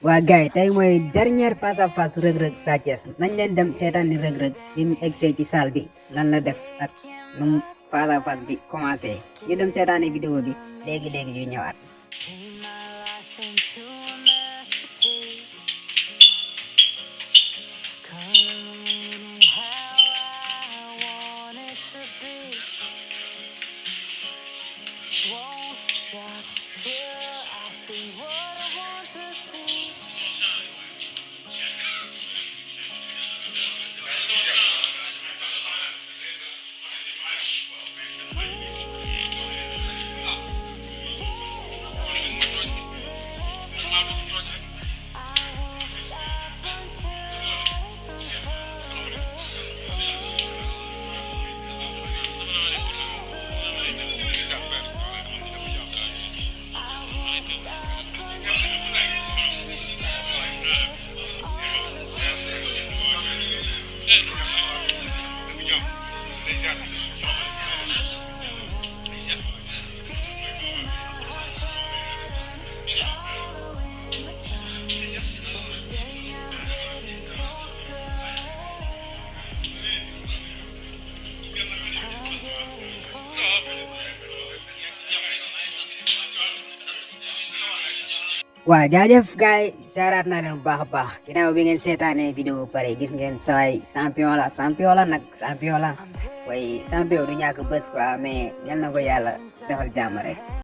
waa gaay tey mooy dernière face à face Reug Reug Sa Thiès nañ leen dem seetaani Reug Reug bi mu egsee ci salle bi lan la def ak nu mu face à face bi commencé ñu dem seetaani vidéo bi léegi léegi ñu ñëwaat. waa jaajëf gaay saaraat naa leen bu baax a baax ginnaaw bi ngeen seetaanee vidéo pare gis ngeen sawaay champion la nag champion la way champion du ñàkk bés quoi mais yal na ko yàlla defal jàmm rek